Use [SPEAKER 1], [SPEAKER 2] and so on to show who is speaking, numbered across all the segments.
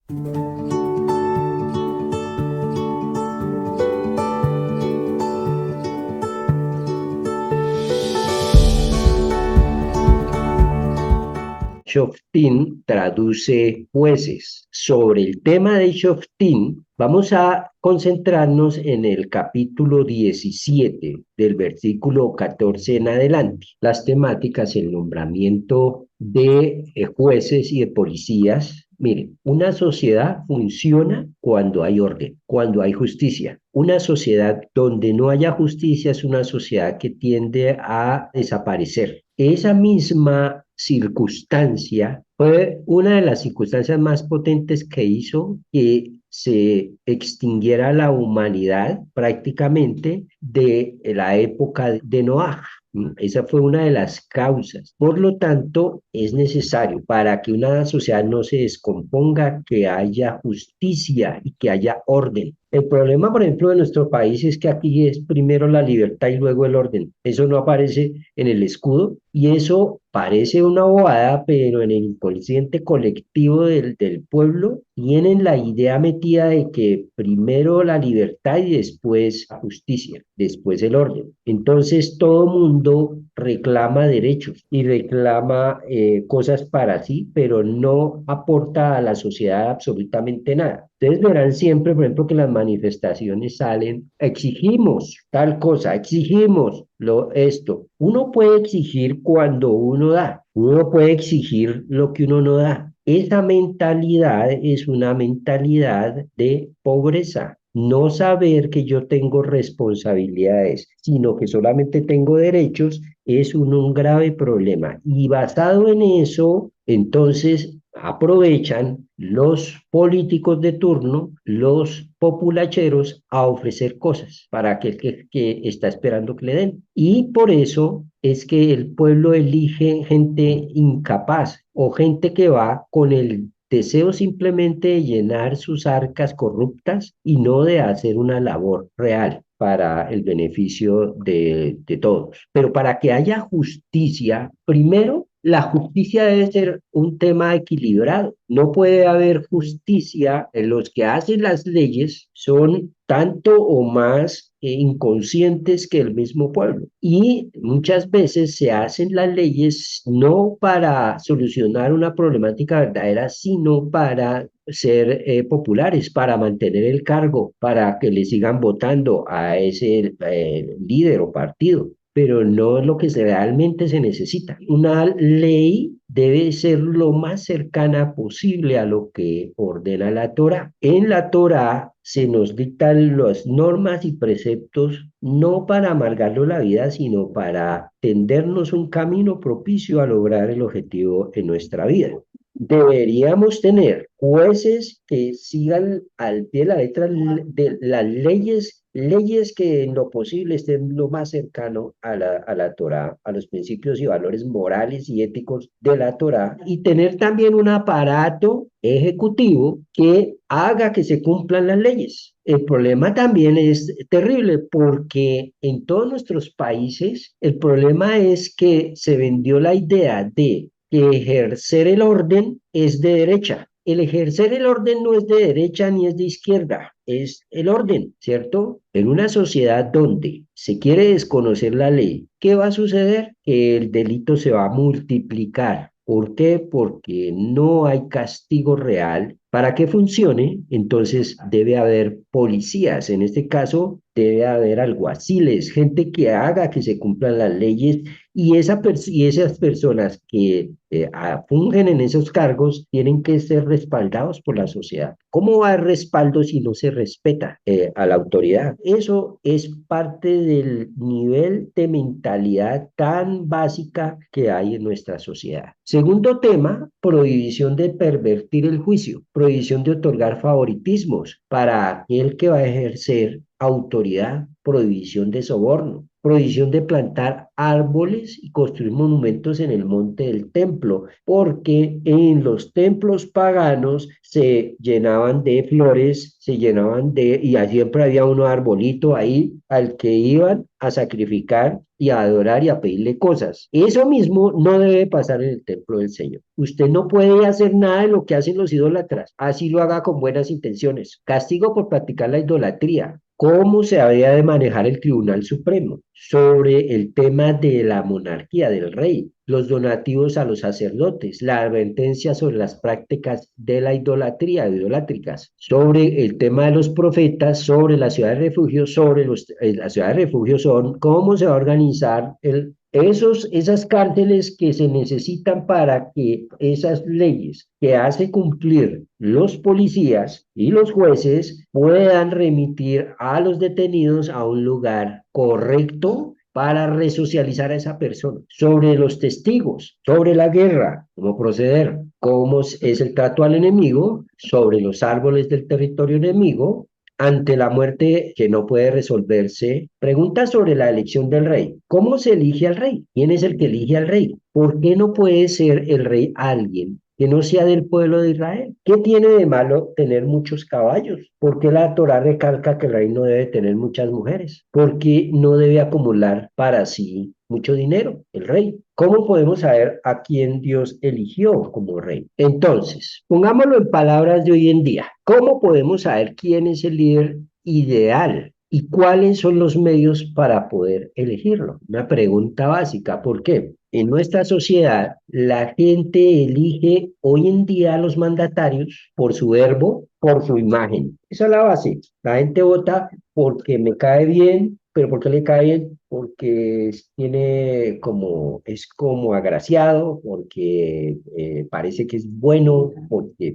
[SPEAKER 1] Shoftim traduce jueces. Sobre el tema de Shoftim, vamos a concentrarnos en el capítulo 17 del versículo 14 en adelante. Las temáticas, el nombramiento de jueces y de policías. Miren, una sociedad funciona cuando hay orden, cuando hay justicia. Una sociedad donde no haya justicia es una sociedad que tiende a desaparecer. Esa misma circunstancia fue una de las circunstancias más potentes que hizo que se extinguiera la humanidad prácticamente de la época de Noah. Esa fue una de las causas. Por lo tanto, es necesario para que una sociedad no se descomponga que haya justicia y que haya orden. El problema, por ejemplo, de nuestro país es que aquí es primero la libertad y luego el orden. Eso no aparece en el escudo y eso parece una bobada, pero en el inconsciente colectivo del pueblo tienen la idea metida de que primero la libertad y después la justicia, después el orden. Entonces todo mundo reclama derechos y reclama cosas para sí, pero no aporta a la sociedad absolutamente nada. Ustedes verán siempre, por ejemplo, que las manifestaciones salen, exigimos tal cosa, exigimos esto. Uno puede exigir cuando uno da, uno puede exigir lo que uno no da. Esa mentalidad es una mentalidad de pobreza. No saber que yo tengo responsabilidades, sino que solamente tengo derechos, es un grave problema. Y basado en eso, entonces aprovechan los políticos de turno, los populacheros, a ofrecer cosas para aquel que está esperando que le den. Y por eso es que el pueblo elige gente incapaz o gente que va con el deseo simplemente de llenar sus arcas corruptas y no de hacer una labor real para el beneficio de todos. Pero para que haya justicia, primero la justicia debe ser un tema equilibrado. No puede haber justicia. Los que hacen las leyes son tanto o más inconscientes que el mismo pueblo. Y muchas veces se hacen las leyes no para solucionar una problemática verdadera, sino para ser populares, para mantener el cargo, para que le sigan votando a ese líder o partido, pero no es lo que realmente se necesita. Una ley debe ser lo más cercana posible a lo que ordena la Torá. En la Torá se nos dictan las normas y preceptos no para amargarnos la vida, sino para tendernos un camino propicio a lograr el objetivo en nuestra vida. Deberíamos tener jueces que sigan al pie de la letra de las leyes que en lo posible estén lo más cercano a la Torá, a los principios y valores morales y éticos de la Torá, y tener también un aparato ejecutivo que haga que se cumplan las leyes. El problema también es terrible porque en todos nuestros países el problema es que se vendió la idea de que ejercer el orden es de derecha. El ejercer el orden no es de derecha ni es de izquierda, es el orden, ¿cierto? En una sociedad donde se quiere desconocer la ley, ¿qué va a suceder? Que el delito se va a multiplicar. ¿Por qué? Porque no hay castigo real. Para que funcione, entonces debe haber policías. En este caso, debe haber alguaciles, gente que haga que se cumplan las leyes y esas personas que fungen en esos cargos tienen que ser respaldados por la sociedad. ¿Cómo va a haber respaldo si no se respeta a la autoridad? Eso es parte del nivel de mentalidad tan básica que hay en nuestra sociedad. Segundo tema, prohibición de pervertir el juicio, prohibición de otorgar favoritismos para aquel que va a ejercer autoridad, prohibición de soborno, prohibición de plantar árboles y construir monumentos en el monte del templo, porque en los templos paganos se llenaban de flores, se llenaban y siempre había un arbolito ahí al que iban a sacrificar y a adorar y a pedirle cosas. Eso mismo no debe pasar en el templo del Señor. Usted no puede hacer nada de lo que hacen los idólatras, así lo haga con buenas intenciones. Castigo por practicar la idolatría. ¿Cómo se había de manejar el Tribunal Supremo sobre el tema de la monarquía del rey, los donativos a los sacerdotes, la advertencia sobre las prácticas de la idolatría, idolátricas, sobre el tema de los profetas, sobre la ciudad de refugio, sobre la ciudad de refugio son cómo se va a organizar esas cárceles que se necesitan para que esas leyes que hace cumplir los policías y los jueces puedan remitir a los detenidos a un lugar correcto para resocializar a esa persona, sobre los testigos, sobre la guerra, cómo proceder, cómo es el trato al enemigo, sobre los árboles del territorio enemigo, ante la muerte que no puede resolverse. Pregunta sobre la elección del rey. ¿Cómo se elige al rey? ¿Quién es el que elige al rey? ¿Por qué no puede ser el rey alguien que no sea del pueblo de Israel? ¿Qué tiene de malo tener muchos caballos? ¿Por qué la Torá recalca que el rey no debe tener muchas mujeres? ¿Por qué no debe acumular para sí mucho dinero, el rey? ¿Cómo podemos saber a quién Dios eligió como rey? Entonces, pongámoslo en palabras de hoy en día. ¿Cómo podemos saber quién es el líder ideal? ¿Y cuáles son los medios para poder elegirlo? Una pregunta básica. ¿Por qué? En nuestra sociedad, la gente elige hoy en día a los mandatarios por su verbo, por su imagen. Esa es la base. La gente vota porque me cae bien, pero ¿por qué le cae bien? Porque es como agraciado, porque parece que es bueno,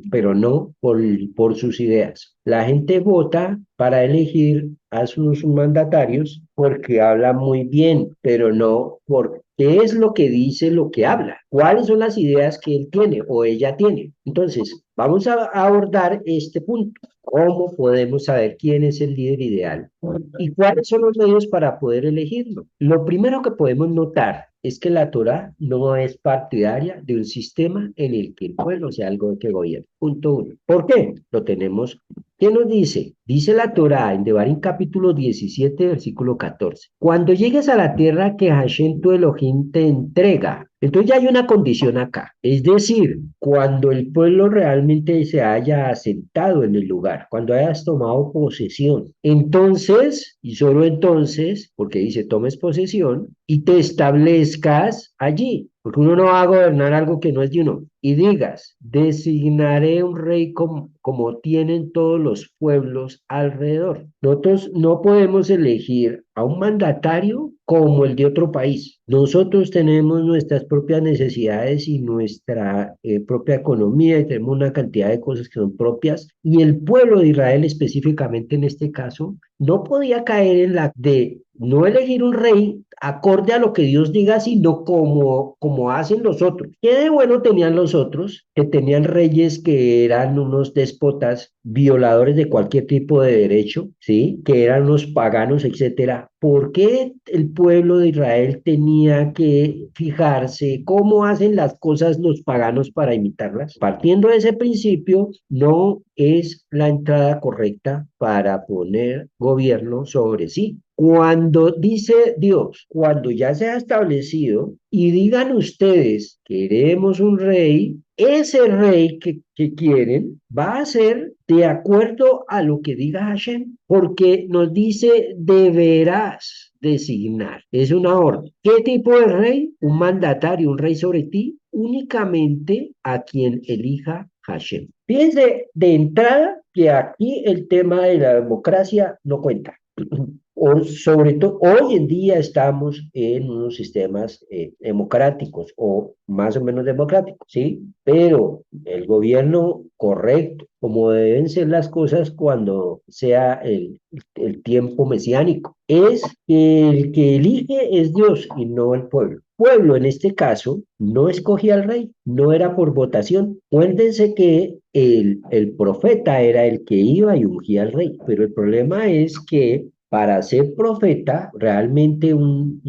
[SPEAKER 1] pero no por sus ideas. La gente vota para elegir a sus mandatarios porque habla muy bien, pero no por qué es lo que dice, lo que habla, cuáles son las ideas que él tiene o ella tiene. Entonces, vamos a abordar este punto. ¿Cómo podemos saber quién es el líder ideal? ¿Y cuáles son los medios para poder elegirlo? Lo primero que podemos notar es que la Torá no es partidaria de un sistema en el que el pueblo sea algo que gobierna. Punto uno. ¿Por qué? Lo tenemos. ¿Qué nos dice? Dice la Torá en Devarim capítulo 17, versículo 14. Cuando llegues a la tierra que Hashem tu Elohim te entrega, entonces ya hay una condición acá. Es decir, cuando el pueblo realmente se haya asentado en el lugar, cuando hayas tomado posesión, entonces, y solo entonces, porque dice tomes posesión y te establezcas allí. Porque uno no va a gobernar algo que no es de uno. Y digas, designaré un rey como tienen todos los pueblos alrededor. Nosotros no podemos elegir a un mandatario como el de otro país. Nosotros tenemos nuestras propias necesidades y nuestra propia economía y tenemos una cantidad de cosas que son propias. Y el pueblo de Israel específicamente en este caso no podía caer en la de no elegir un rey acorde a lo que Dios diga, sino como hacen los otros. ¿Qué de bueno tenían los otros? Que tenían reyes que eran unos déspotas, violadores de cualquier tipo de derecho, ¿sí? Que eran unos paganos, etcétera. ¿Por qué el pueblo de Israel tenía que fijarse cómo hacen las cosas los paganos para imitarlas? Partiendo de ese principio, no es la entrada correcta para poner gobierno sobre sí. Cuando dice Dios, cuando ya se ha establecido y digan ustedes, queremos un rey, ese rey que quieren va a ser de acuerdo a lo que diga Hashem, porque nos dice deberás designar, es una orden. ¿Qué tipo de rey? Un mandatario, un rey sobre ti, únicamente a quien elija Hashem. Fíjense de entrada que aquí el tema de la democracia no cuenta. Sobre todo, hoy en día estamos en unos sistemas democráticos o más o menos democráticos, ¿sí? Pero el gobierno correcto, como deben ser las cosas cuando sea el tiempo mesiánico, es que el que elige es Dios y no el pueblo. Pueblo en este caso no escogía al rey, no era por votación. Cuéntense que el profeta era el que iba y ungía al rey, pero el problema es que Para ser profeta, realmente un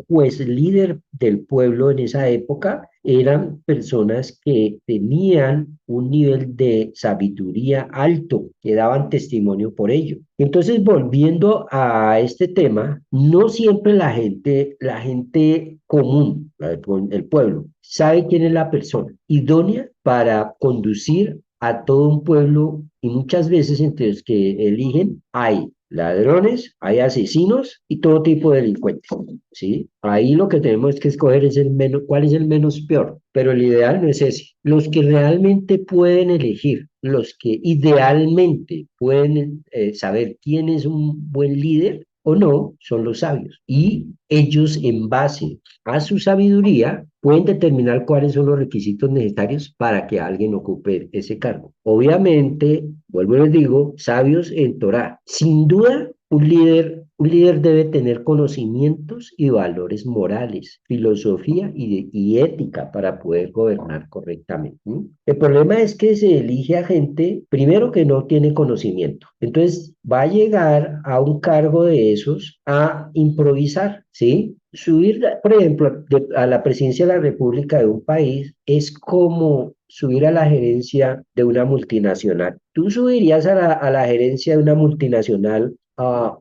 [SPEAKER 1] juez líder del pueblo en esa época eran personas que tenían un nivel de sabiduría alto, que daban testimonio por ello. Entonces, volviendo a este tema, no siempre la gente común, el pueblo, sabe quién es la persona idónea para conducir a todo un pueblo y muchas veces entre los que eligen hay ladrones, hay asesinos y todo tipo de delincuentes, ¿sí? Ahí lo que tenemos que escoger es el menos, cuál es el menos peor, pero el ideal no es ese. Los que realmente pueden elegir, los que idealmente pueden saber quién es un buen líder o no, son los sabios. Y ellos, en base a su sabiduría, pueden determinar cuáles son los requisitos necesarios para que alguien ocupe ese cargo. Obviamente, vuelvo y les digo, sabios en Torah. Sin duda, un líder debe tener conocimientos y valores morales, filosofía y ética para poder gobernar correctamente. ¿Sí? El problema es que se elige a gente, primero, que no tiene conocimiento. Entonces, va a llegar a un cargo de esos a improvisar, ¿sí? Subir, por ejemplo, a la presidencia de la República de un país es como subir a la gerencia de una multinacional. ¿Tú subirías a la gerencia de una multinacional a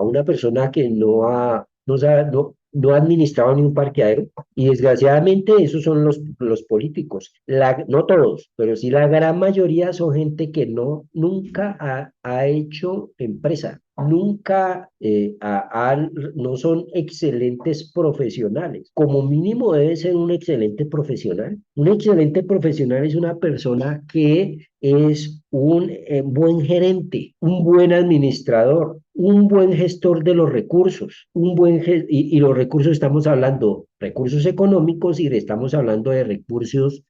[SPEAKER 1] una persona que no ha administrado ni un parqueadero? Y desgraciadamente esos son los políticos. No todos, pero sí la gran mayoría son gente que nunca ha hecho empresa, nunca no son excelentes profesionales. Como mínimo debe ser un excelente profesional. Un excelente profesional es una persona que es un buen gerente, un buen administrador, un buen gestor de los recursos, y los recursos estamos hablando recursos económicos y estamos hablando de recursos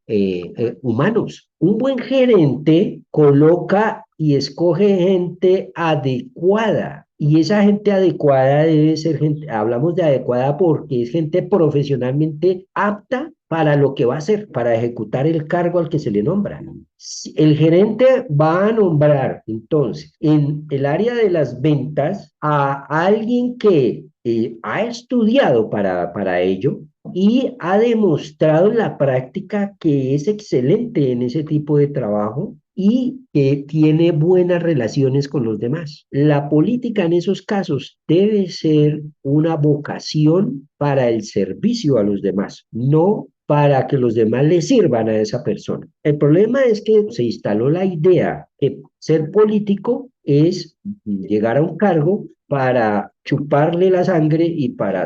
[SPEAKER 1] humanos. Un buen gerente coloca y escoge gente adecuada. Y esa gente adecuada debe ser gente, hablamos de adecuada porque es gente profesionalmente apta para lo que va a hacer, para ejecutar el cargo al que se le nombra. El gerente va a nombrar entonces en el área de las ventas a alguien que ha estudiado para ello y ha demostrado en la práctica que es excelente en ese tipo de trabajo y que tiene buenas relaciones con los demás. La política en esos casos debe ser una vocación para el servicio a los demás, no para que los demás le sirvan a esa persona. El problema es que se instaló la idea que ser político es llegar a un cargo para chuparle la sangre y para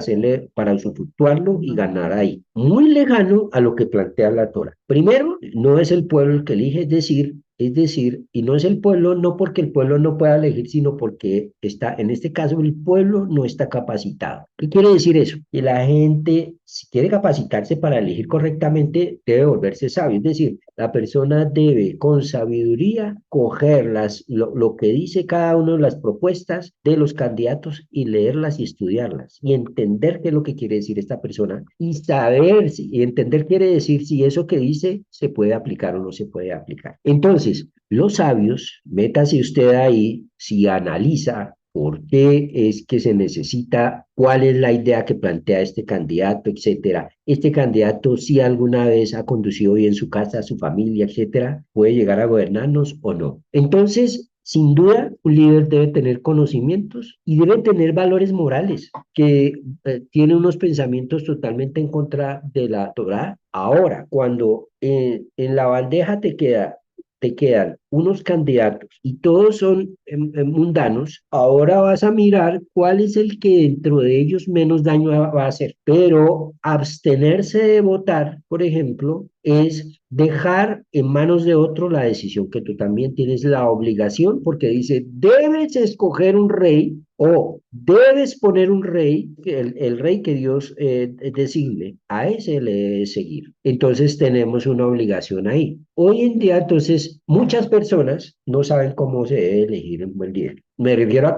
[SPEAKER 1] usufructuarlo y ganar ahí. Muy lejano a lo que plantea la Torah. Primero, no es el pueblo el que elige, es decir, y no es el pueblo, no porque el pueblo no pueda elegir, sino porque está, en este caso, el pueblo no está capacitado. ¿Qué quiere decir eso? Que la gente, si quiere capacitarse para elegir correctamente, debe volverse sabio. Es decir, la persona debe, con sabiduría, coger lo que dice cada una de las propuestas de los candidatos y leerlas y estudiarlas y entender qué es lo que quiere decir esta persona y saber, y entender quiere decir si eso que dice se puede aplicar o no se puede aplicar. Entonces, los sabios, métase usted ahí, si analiza por qué es que se necesita, cuál es la idea que plantea este candidato, etcétera. Este candidato, si alguna vez ha conducido bien su casa, su familia, etcétera, puede llegar a gobernarnos o no. Entonces, sin duda, un líder debe tener conocimientos y debe tener valores morales, que tiene unos pensamientos totalmente en contra de la Torá. Ahora, cuando en la bandeja te quedan unos candidatos y todos son mundanos, ahora vas a mirar cuál es el que dentro de ellos menos daño va a hacer. Pero abstenerse de votar, por ejemplo, es dejar en manos de otro la decisión que tú también tienes la obligación, porque dice, debes escoger un rey o debes poner un rey, el rey que Dios designe, a ese le debes seguir. Entonces tenemos una obligación ahí. Hoy en día, entonces, muchas personas no saben cómo se debe elegir un buen líder. Me refiero a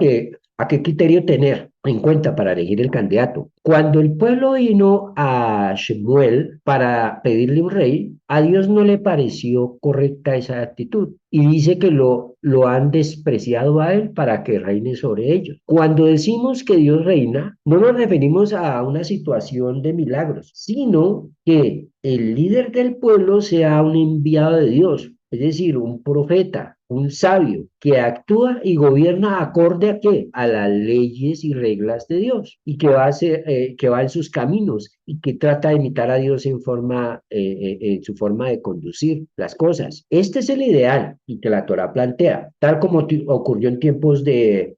[SPEAKER 1] qué criterio tener. en cuenta para elegir el candidato. Cuando el pueblo vino a Shemuel para pedirle un rey, a Dios no le pareció correcta esa actitud y dice que lo han despreciado a él para que reine sobre ellos. Cuando decimos que Dios reina, no nos referimos a una situación de milagros, sino que el líder del pueblo sea un enviado de Dios, es decir, un profeta, un sabio que actúa y gobierna acorde a qué? A las leyes y reglas de Dios y que va a ser, que va en sus caminos y que trata de imitar a Dios en su forma de conducir las cosas. Este es el ideal y que la Torah plantea, tal como ocurrió en tiempos de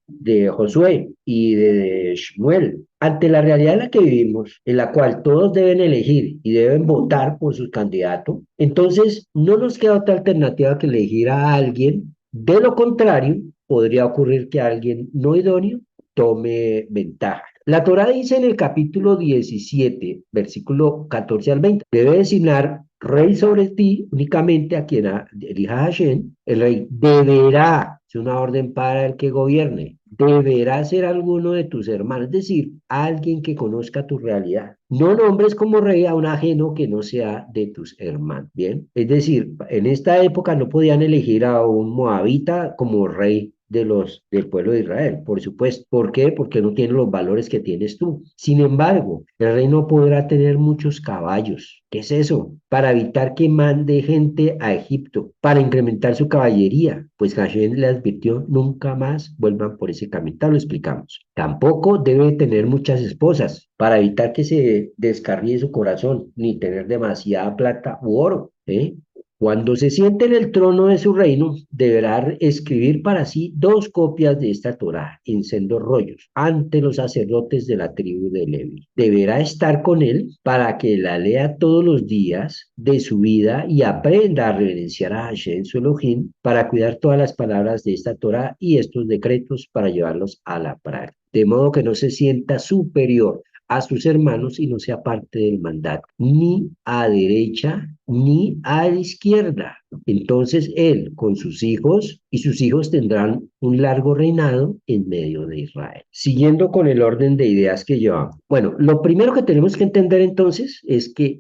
[SPEAKER 1] Josué y de Shmuel. Ante la realidad en la que vivimos, en la cual todos deben elegir y deben votar por su candidato, entonces no nos queda otra alternativa que elegir a alguien. De lo contrario, podría ocurrir que alguien no idóneo tome ventaja. La Torá dice en el capítulo 17, versículo 14 al 20, debe designar rey sobre ti únicamente a quien elija Hashem. El rey deberá, es una orden para el que gobierne, deberá ser alguno de tus hermanos, es decir, alguien que conozca tu realidad. No nombres como rey a un ajeno que no sea de tus hermanos, ¿bien? Es decir, en esta época no podían elegir a un moabita como rey del pueblo de Israel, por supuesto. ¿Por qué? Porque no tiene los valores que tienes tú. Sin embargo, el rey no podrá tener muchos caballos. ¿Qué es eso? Para evitar que mande gente a Egipto, para incrementar su caballería, pues Hashem le advirtió, nunca más vuelvan por ese camino. Lo explicamos. Tampoco debe tener muchas esposas, para evitar que se descarríe su corazón, ni tener demasiada plata u oro, ¿eh? Cuando se siente en el trono de su reino, deberá escribir para sí dos copias de esta Torá en sendos rollos ante los sacerdotes de la tribu de Levi. Deberá estar con él para que la lea todos los días de su vida y aprenda a reverenciar a Hashem su Elohim para cuidar todas las palabras de esta Torá y estos decretos para llevarlos a la práctica. De modo que no se sienta superior a sus hermanos y no sea parte del mandato, ni a derecha ni a la izquierda. Entonces él con sus hijos y sus hijos tendrán un largo reinado en medio de Israel. Siguiendo con el orden de ideas que llevamos. Bueno, lo primero que tenemos que entender entonces es que,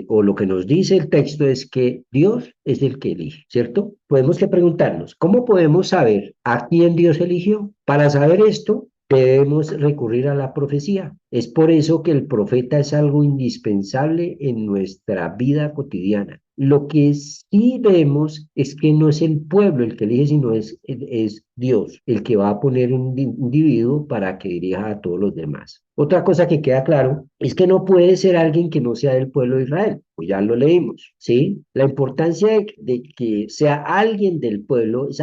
[SPEAKER 1] o lo que nos dice el texto es que Dios es el que elige, ¿cierto? Podemos que preguntarnos, ¿cómo podemos saber a quién Dios eligió? Para saber esto, debemos recurrir a la profecía. Es por eso que el profeta es algo indispensable en nuestra vida cotidiana. Lo que sí vemos es que no es el pueblo el que elige, sino es Dios el que va a poner un individuo para que dirija a todos los demás. Otra cosa que queda claro es que no puede ser alguien que no sea del pueblo de Israel, pues ya lo leímos, ¿sí? La importancia de que sea alguien del pueblo es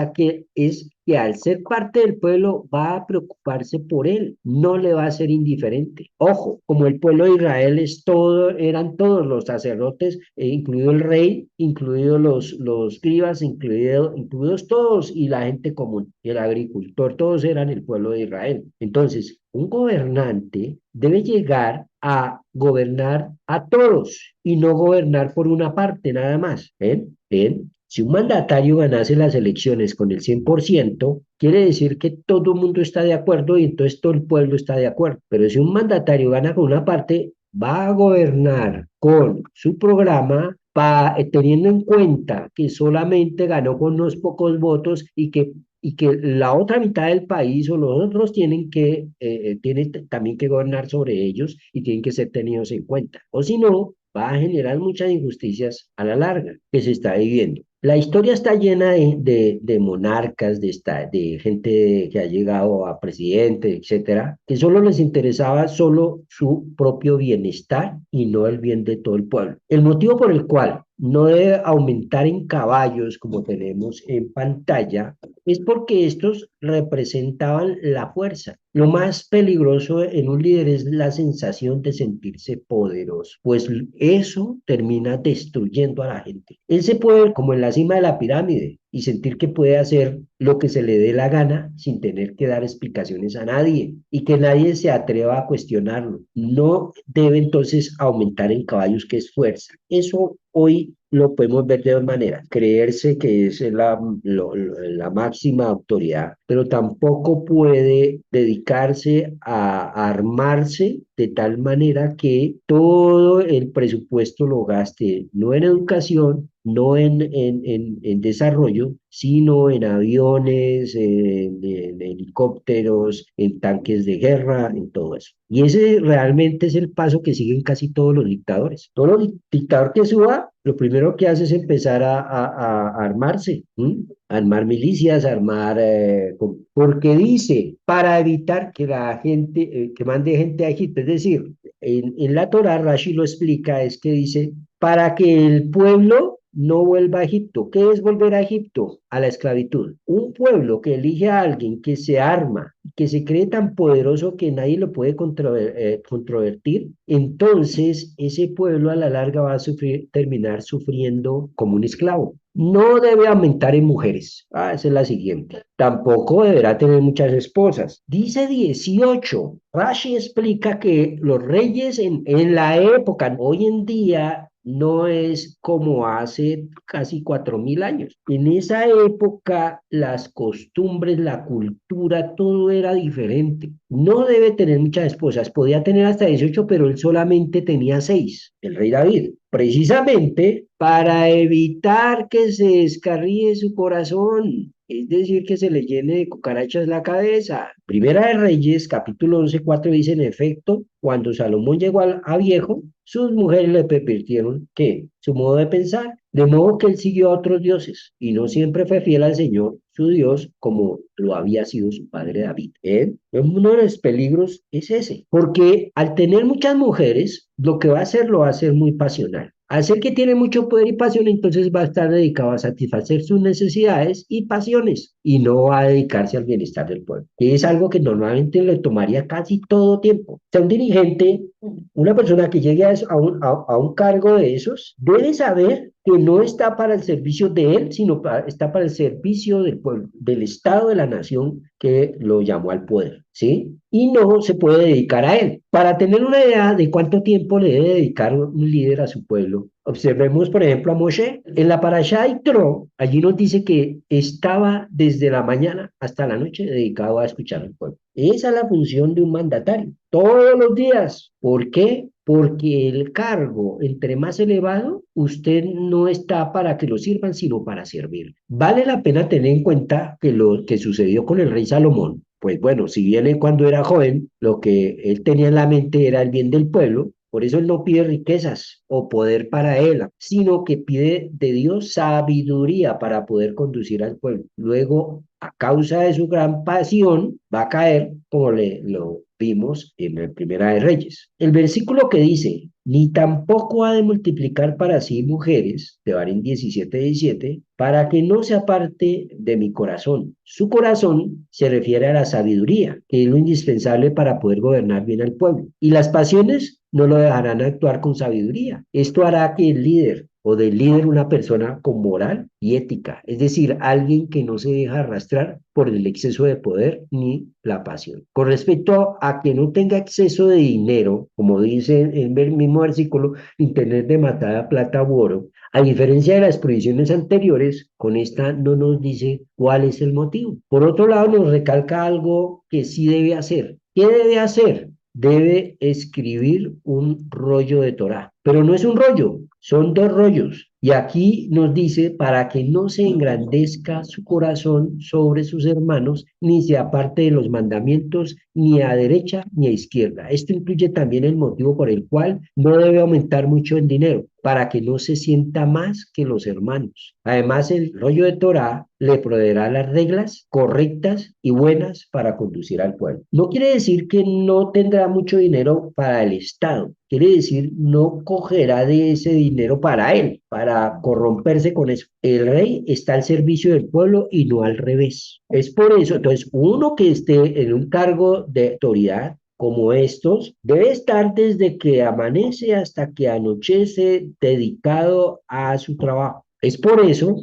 [SPEAKER 1] que al ser parte del pueblo va a preocuparse por él, no le va a ser indiferente. Ojo, como el pueblo de Israel es todo, eran todos los sacerdotes, incluido el rey, incluidos los escribas, incluidos todos y la gente común, el agricultor, todos eran el pueblo de Israel. Entonces, un gobernante debe llegar a gobernar a todos y no gobernar por una parte nada más. ¿Ven? ¿Ven? Si un mandatario ganase las elecciones con el 100%, quiere decir que todo el mundo está de acuerdo y entonces todo el pueblo está de acuerdo. Pero si un mandatario gana con una parte, va a gobernar con su programa teniendo en cuenta que solamente ganó con unos pocos votos y que la otra mitad del país o los otros tienen también que gobernar sobre ellos y tienen que ser tenidos en cuenta. O si no, va a generar muchas injusticias a la larga que se está viviendo. La historia está llena de monarcas, de gente que ha llegado a presidente, etcétera, que solo les interesaba solo su propio bienestar y no el bien de todo el pueblo. El motivo por el cual no debe aumentar en caballos como tenemos en pantalla es porque estos representaban la fuerza. Lo más peligroso en un líder es la sensación de sentirse poderoso, pues eso termina destruyendo a la gente. Él se puede ver como en la cima de la pirámide y sentir que puede hacer lo que se le dé la gana sin tener que dar explicaciones a nadie y que nadie se atreva a cuestionarlo. No debe entonces aumentar en caballos, que es fuerza. Eso hoy lo podemos ver de dos maneras. Creerse que es la máxima autoridad, pero tampoco puede dedicarse a armarse de tal manera que todo el presupuesto lo gaste no en educación, no en desarrollo, sino en aviones, en helicópteros, en tanques de guerra, en todo eso. Y ese realmente es el paso que siguen casi todos los dictadores. Todo dictador que suba, lo primero que hace es empezar a armarse, ¿m? A armar milicias, a armar, porque dice, para evitar que la gente, que mande gente a Egipto, es decir, en la Torah, Rashi lo explica, es que dice, para que el pueblo no vuelva a Egipto. ¿Qué es volver a Egipto? A la esclavitud. Un pueblo que elige a alguien que se arma, que se cree tan poderoso que nadie lo puede controvertir, entonces ese pueblo a la larga va a terminar sufriendo como un esclavo. No debe aumentar en mujeres. Esa es la siguiente. Tampoco deberá tener muchas esposas. Dice 18. Rashi explica que los reyes en la época, hoy en día, no es como hace casi 4000 años. En esa época, las costumbres, la cultura, todo era diferente. No debe tener muchas esposas. Podía tener hasta 18, pero él solamente tenía 6, el rey David. Precisamente para evitar que se descarríe su corazón, es decir, que se le llene de cucarachas la cabeza. Primera de Reyes, capítulo 11:4 dice, en efecto, cuando Salomón llegó a viejo, sus mujeres le pervirtieron, ¿qué? Su modo de pensar, de modo que él siguió a otros dioses y no siempre fue fiel al Señor, su Dios, como lo había sido su padre David. ¿Eh? Uno de los peligros es ese, porque al tener muchas mujeres, lo que va a hacer lo va a hacer muy pasional. Al ser que tiene mucho poder y pasión, entonces va a estar dedicado a satisfacer sus necesidades y pasiones y no va a dedicarse al bienestar del pueblo, que es algo que normalmente le tomaría casi todo tiempo. O sea, un dirigente, una persona que llegue a un cargo de esos, debe saber que no está para el servicio de él, sino está para el servicio del pueblo, del Estado, de la nación que lo llamó al poder, ¿sí? Y no se puede dedicar a él. Para tener una idea de cuánto tiempo le debe dedicar un líder a su pueblo, observemos, por ejemplo, a Moshe. En la Parashá Yitro, allí nos dice que estaba desde la mañana hasta la noche dedicado a escuchar al pueblo. Esa es la función de un mandatario, todos los días. ¿Por qué? Porque el cargo, entre más elevado, usted no está para que lo sirvan, sino para servir. Vale la pena tener en cuenta que lo que sucedió con el rey Salomón, pues bueno, si bien él cuando era joven, lo que él tenía en la mente era el bien del pueblo, por eso él no pide riquezas o poder para él, sino que pide de Dios sabiduría para poder conducir al pueblo. Luego, a causa de su gran pasión, va a caer, como lo vimos en la Primera de Reyes. El versículo que dice, ni tampoco ha de multiplicar para sí mujeres, de Barín 17:17, para que no se aparte de mi corazón. Su corazón se refiere a la sabiduría, que es lo indispensable para poder gobernar bien al pueblo. Y las pasiones no lo dejarán actuar con sabiduría. Esto hará que el líder o del líder una persona con moral y ética, es decir, alguien que no se deja arrastrar por el exceso de poder ni la pasión. Con respecto a que no tenga exceso de dinero, como dice en el mismo versículo, ni tener de matada plata u oro, a diferencia de las prohibiciones anteriores, con esta no nos dice cuál es el motivo. Por otro lado, nos recalca algo que sí debe hacer. ¿Qué debe hacer? Debe escribir un rollo de Torá, pero no es un rollo, son 2 rollos. Y aquí nos dice, para que no se engrandezca su corazón sobre sus hermanos, ni se aparte de los mandamientos, ni a derecha ni a izquierda. Esto incluye también el motivo por el cual no debe aumentar mucho en dinero, para que no se sienta más que los hermanos. Además, el rollo de Torá le proveerá las reglas correctas y buenas para conducir al pueblo. No quiere decir que no tendrá mucho dinero para el Estado, quiere decir no cogerá de ese dinero para él, para corromperse con eso. El rey está al servicio del pueblo y no al revés. Es por eso, entonces, uno que esté en un cargo de autoridad como estos, debe estar desde que amanece hasta que anochece dedicado a su trabajo. Es por eso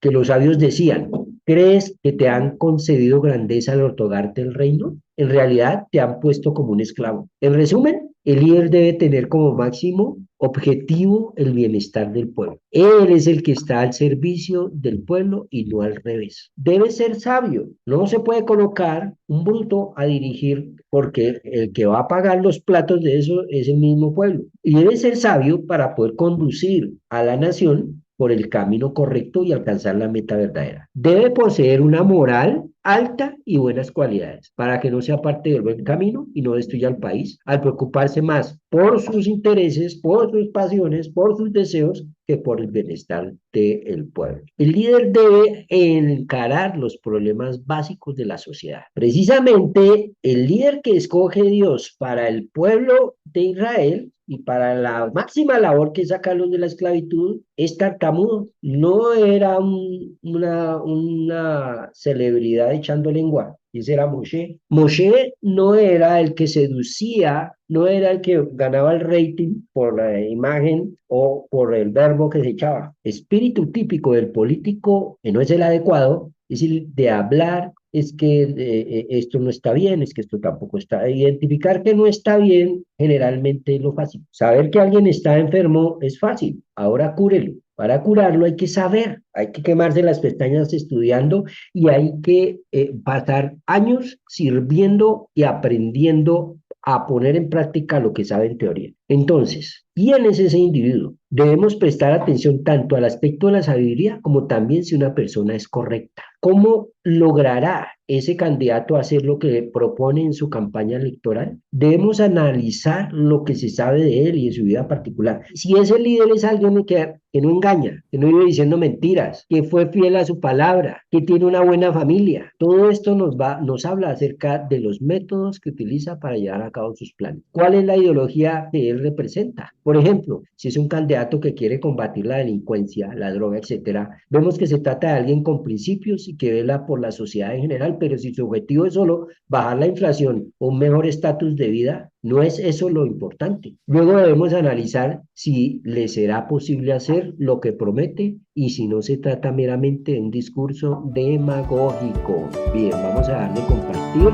[SPEAKER 1] que los sabios decían, ¿crees que te han concedido grandeza al otorgarte el reino? En realidad te han puesto como un esclavo. En resumen, El líder debe tener como máximo objetivo el bienestar del pueblo. Él es el que está al servicio del pueblo y no al revés. Debe ser sabio. No se puede colocar un bruto a dirigir porque el que va a pagar los platos de eso es el mismo pueblo. Y debe ser sabio para poder conducir a la nación por el camino correcto y alcanzar la meta verdadera. Debe poseer una moral alta y buenas cualidades para que no sea parte del buen camino y no destruya al país al preocuparse más por sus intereses, por sus pasiones, por sus deseos que por el bienestar del pueblo. El líder debe encarar los problemas básicos de la sociedad. Precisamente el líder que escoge Dios para el pueblo de Israel y para la máxima labor que es sacarlos de la esclavitud es tartamudo. No era una celebridad echando lengua. Ese era Moshe. Moshe no era el que seducía, no era el que ganaba el rating por la imagen o por el verbo que se echaba. Espíritu típico del político que no es el adecuado, es decir, de hablar, es que esto no está bien, es que esto tampoco está. Identificar que no está bien generalmente es lo fácil. Saber que alguien está enfermo es fácil. Ahora cúrelo. Para curarlo hay que saber, hay que quemarse las pestañas estudiando y hay que pasar años sirviendo y aprendiendo a poner en práctica lo que sabe en teoría. Entonces, ¿quién es ese individuo? Debemos prestar atención tanto al aspecto de la sabiduría como también si una persona es correcta. ¿Cómo logrará ese candidato hacer lo que propone en su campaña electoral? Debemos analizar lo que se sabe de él y de su vida particular. Si ese líder es alguien que no engaña, que no vive diciendo mentiras, que fue fiel a su palabra, que tiene una buena familia, todo esto nos habla acerca de los métodos que utiliza para llevar a cabo sus planes. ¿Cuál es la ideología que él representa? Por ejemplo, si es un candidato que quiere combatir la delincuencia, la droga, etcétera, vemos que se trata de alguien con principios y que vela por la sociedad en general, pero si su objetivo es solo bajar la inflación o un mejor estatus de vida, no es eso lo importante. Luego debemos analizar si le será posible hacer lo que promete y si no se trata meramente de un discurso demagógico. Bien, vamos a darle compartir.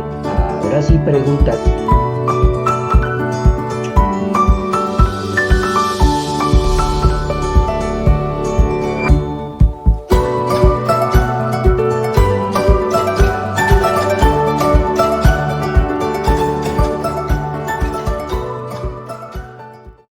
[SPEAKER 1] Ahora sí, preguntas.